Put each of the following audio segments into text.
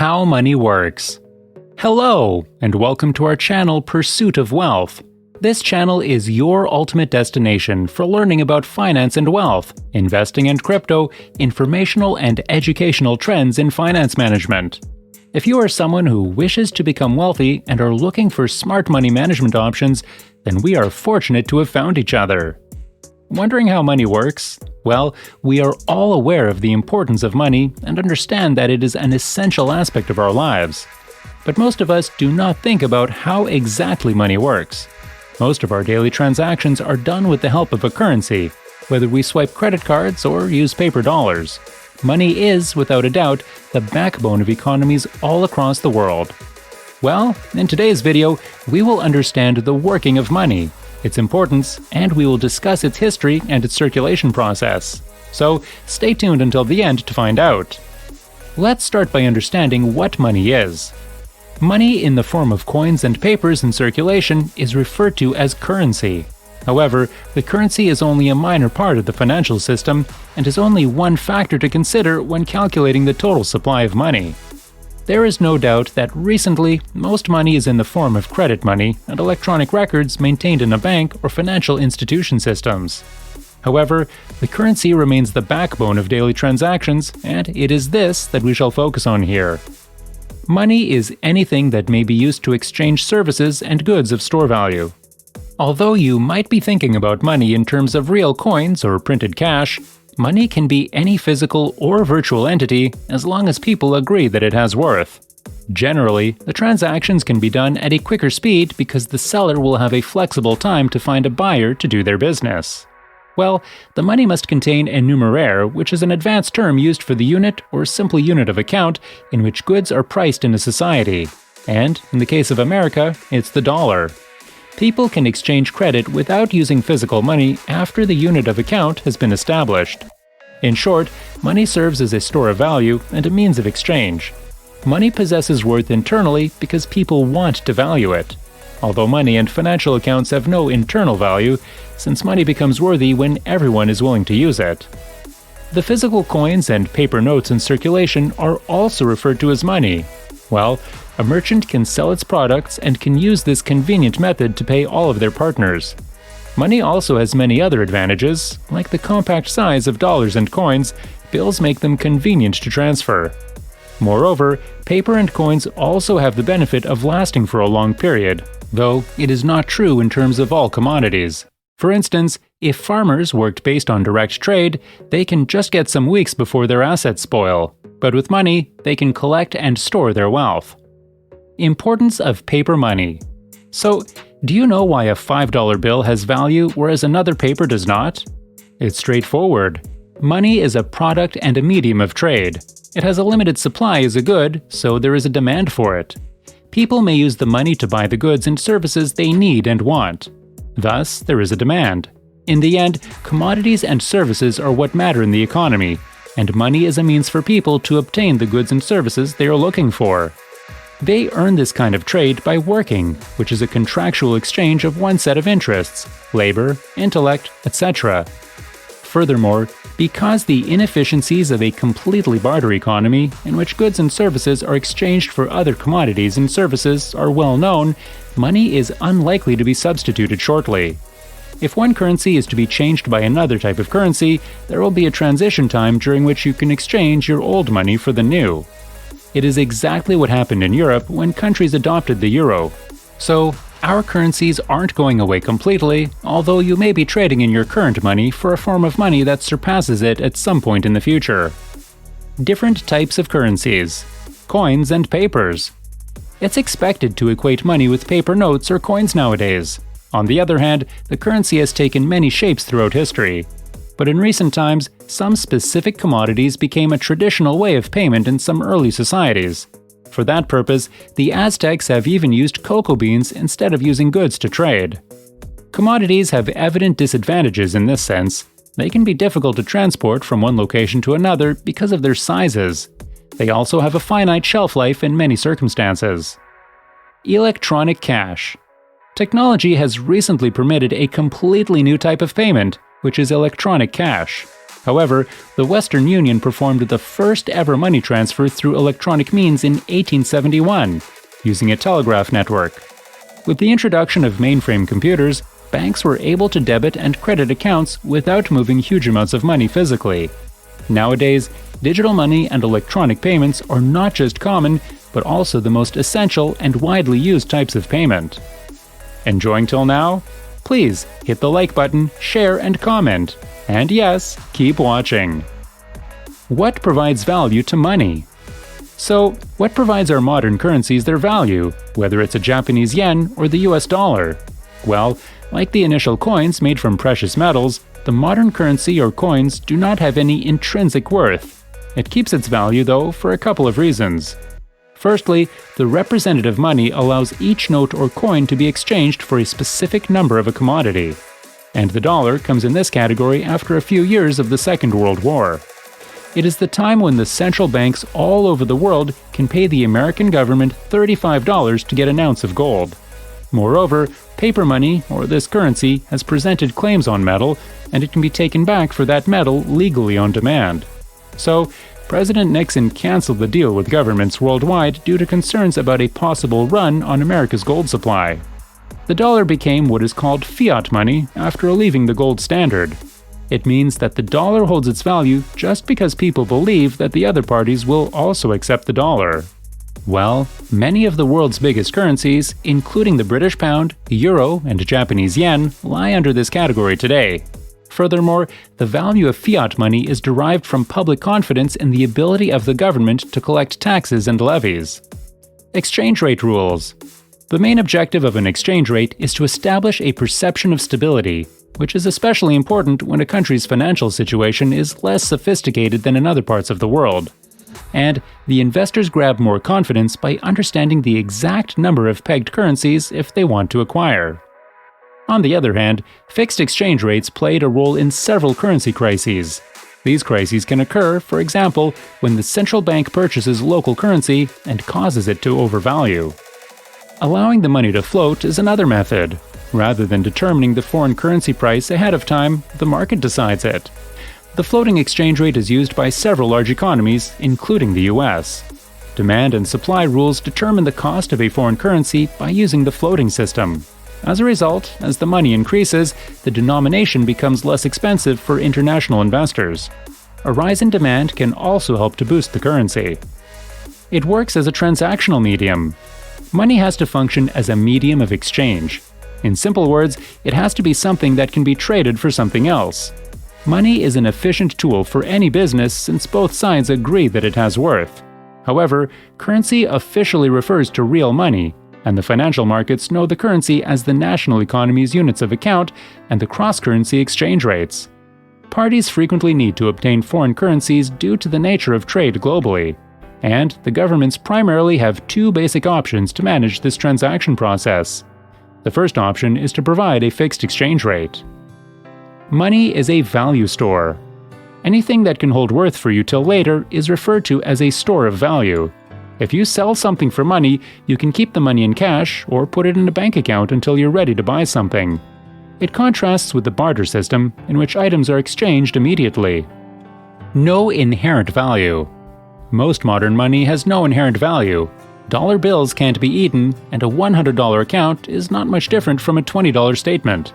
How money works. Hello, and welcome to our channel Pursuit of Wealth. This channel is your ultimate destination for learning about finance and wealth, investing and crypto, informational and educational trends in finance management. If you are someone who wishes to become wealthy and are looking for smart money management options, then we are fortunate to have found each other. Wondering how money works? Well, we are all aware of the importance of money and understand that it is an essential aspect of our lives. But most of us do not think about how exactly money works. Most of our daily transactions are done with the help of a currency, whether we swipe credit cards or use paper dollars. Money is, without a doubt, the backbone of economies all across the world. Well, in today's video, we will understand the working of money, its importance, and we will discuss its history and its circulation process. So, stay tuned until the end to find out. Let's start by understanding what money is. Money in the form of coins and papers in circulation is referred to as currency. However, the currency is only a minor part of the financial system and is only one factor to consider when calculating the total supply of money. There is no doubt that recently, most money is in the form of credit money and electronic records maintained in a bank or financial institution systems. However, the currency remains the backbone of daily transactions, and it is this that we shall focus on here. Money is anything that may be used to exchange services and goods of store value. Although you might be thinking about money in terms of real coins or printed cash, money can be any physical or virtual entity as long as people agree that it has worth. Generally, the transactions can be done at a quicker speed because the seller will have a flexible time to find a buyer to do their business. Well, the money must contain a numeraire, which is an advanced term used for the unit or simple unit of account in which goods are priced in a society. And, in the case of America, it's the dollar. People can exchange credit without using physical money after the unit of account has been established. In short, money serves as a store of value and a means of exchange. Money possesses worth internally because people want to value it. Although money and financial accounts have no internal value, since money becomes worthy when everyone is willing to use it. The physical coins and paper notes in circulation are also referred to as money. Well, a merchant can sell its products and can use this convenient method to pay all of their partners. Money also has many other advantages, like the compact size of dollars and coins. Bills make them convenient to transfer. Moreover, paper and coins also have the benefit of lasting for a long period, though it is not true in terms of all commodities. For instance, if farmers worked based on direct trade, they can just get some weeks before their assets spoil. But with money, they can collect and store their wealth. Importance of paper money. So, do you know why a $5 bill has value whereas another paper does not? It's straightforward. Money is a product and a medium of trade. It has a limited supply as a good, so there is a demand for it. People may use the money to buy the goods and services they need and want. Thus, there is a demand. In the end, commodities and services are what matter in the economy, and money is a means for people to obtain the goods and services they are looking for. They earn this kind of trade by working, which is a contractual exchange of one set of interests, labor, intellect, etc. Furthermore, because the inefficiencies of a completely barter economy, in which goods and services are exchanged for other commodities and services, are well known, money is unlikely to be substituted shortly. If one currency is to be changed by another type of currency, there will be a transition time during which you can exchange your old money for the new. It is exactly what happened in Europe when countries adopted the euro. So, our currencies aren't going away completely, although you may be trading in your current money for a form of money that surpasses it at some point in the future. Different types of currencies. Coins and papers. It's expected to equate money with paper notes or coins nowadays. On the other hand, the currency has taken many shapes throughout history. But in recent times, some specific commodities became a traditional way of payment in some early societies. For that purpose, the Aztecs have even used cocoa beans instead of using goods to trade. Commodities have evident disadvantages in this sense. They can be difficult to transport from one location to another because of their sizes. They also have a finite shelf life in many circumstances. Electronic cash. Technology has recently permitted a completely new type of payment, which is electronic cash. However, the Western Union performed the first ever money transfer through electronic means in 1871, using a telegraph network. With the introduction of mainframe computers, banks were able to debit and credit accounts without moving huge amounts of money physically. Nowadays, digital money and electronic payments are not just common, but also the most essential and widely used types of payment. Enjoying till now? Please hit the like button, share, and comment. And yes, keep watching. What provides value to money? So, what provides our modern currencies their value, whether it's a Japanese yen or the US dollar? Well, like the initial coins made from precious metals, the modern currency or coins do not have any intrinsic worth. It keeps its value, though, for a couple of reasons. Firstly, the representative money allows each note or coin to be exchanged for a specific number of a commodity. And the dollar comes in this category after a few years of the Second World War. It is the time when the central banks all over the world can pay the American government $35 to get an ounce of gold. Moreover, paper money, or this currency, has presented claims on metal, and it can be taken back for that metal legally on demand. So, President Nixon canceled the deal with governments worldwide due to concerns about a possible run on America's gold supply. The dollar became what is called fiat money after leaving the gold standard. It means that the dollar holds its value just because people believe that the other parties will also accept the dollar. Well, many of the world's biggest currencies, including the British pound, the euro, and Japanese yen, lie under this category today. Furthermore, the value of fiat money is derived from public confidence in the ability of the government to collect taxes and levies. Exchange rate rules. The main objective of an exchange rate is to establish a perception of stability, which is especially important when a country's financial situation is less sophisticated than in other parts of the world. And the investors grab more confidence by understanding the exact number of pegged currencies if they want to acquire. On the other hand, fixed exchange rates played a role in several currency crises. These crises can occur, for example, when the central bank purchases local currency and causes it to overvalue. Allowing the money to float is another method. Rather than determining the foreign currency price ahead of time, the market decides it. The floating exchange rate is used by several large economies, including the US. Demand and supply rules determine the cost of a foreign currency by using the floating system. As a result, as the money increases, the denomination becomes less expensive for international investors. A rise in demand can also help to boost the currency. It works as a transactional medium. Money has to function as a medium of exchange. In simple words, it has to be something that can be traded for something else. Money is an efficient tool for any business since both sides agree that it has worth. However, currency officially refers to real money, and the financial markets know the currency as the national economy's units of account and the cross-currency exchange rates. Parties frequently need to obtain foreign currencies due to the nature of trade globally, and the governments primarily have two basic options to manage this transaction process. The first option is to provide a fixed exchange rate. Money is a value store. Anything that can hold worth for you till later is referred to as a store of value. If you sell something for money, you can keep the money in cash or put it in a bank account until you're ready to buy something. It contrasts with the barter system, in which items are exchanged immediately. No inherent value. Most modern money has no inherent value. Dollar bills can't be eaten, and a $100 account is not much different from a $20 statement.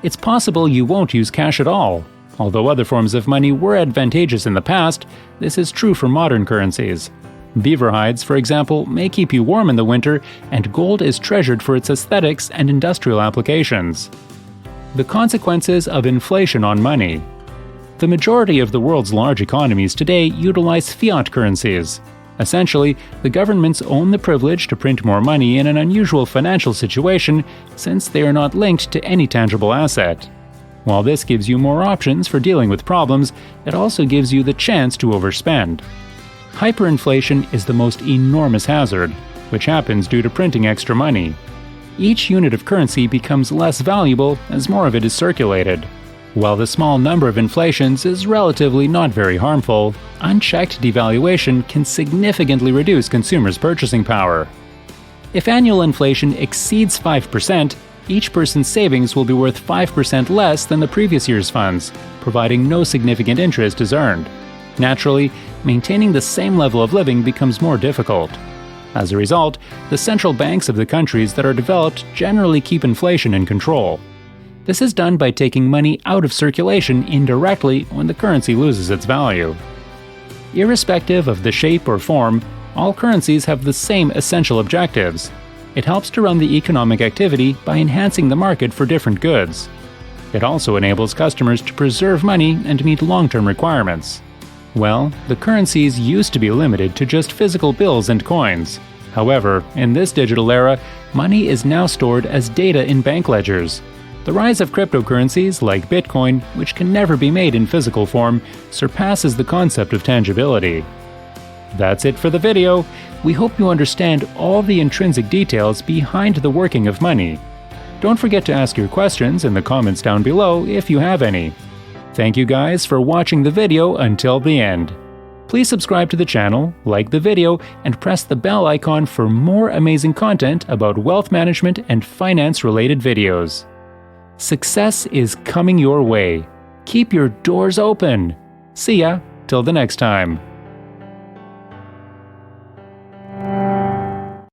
It's possible you won't use cash at all. Although other forms of money were advantageous in the past, this is true for modern currencies. Beaver hides, for example, may keep you warm in the winter, and gold is treasured for its aesthetics and industrial applications. The consequences of inflation on money. The majority of the world's large economies today utilize fiat currencies. Essentially, the governments own the privilege to print more money in an unusual financial situation since they are not linked to any tangible asset. While this gives you more options for dealing with problems, it also gives you the chance to overspend. Hyperinflation is the most enormous hazard, which happens due to printing extra money. Each unit of currency becomes less valuable as more of it is circulated. While the small number of inflations is relatively not very harmful, unchecked devaluation can significantly reduce consumers' purchasing power. If annual inflation exceeds 5%, each person's savings will be worth 5% less than the previous year's funds, providing no significant interest is earned. Naturally, maintaining the same level of living becomes more difficult. As a result, the central banks of the countries that are developed generally keep inflation in control. This is done by taking money out of circulation indirectly when the currency loses its value. Irrespective of the shape or form, all currencies have the same essential objectives. It helps to run the economic activity by enhancing the market for different goods. It also enables customers to preserve money and meet long-term requirements. Well, the currencies used to be limited to just physical bills and coins. However, in this digital era, money is now stored as data in bank ledgers. The rise of cryptocurrencies like Bitcoin, which can never be made in physical form, surpasses the concept of tangibility. That's it for the video. We hope you understand all the intrinsic details behind the working of money. Don't forget to ask your questions in the comments down below if you have any. Thank you guys for watching the video until the end. Please subscribe to the channel, like the video, and press the bell icon for more amazing content about wealth management and finance-related videos. Success is coming your way. Keep your doors open. See ya till the next time.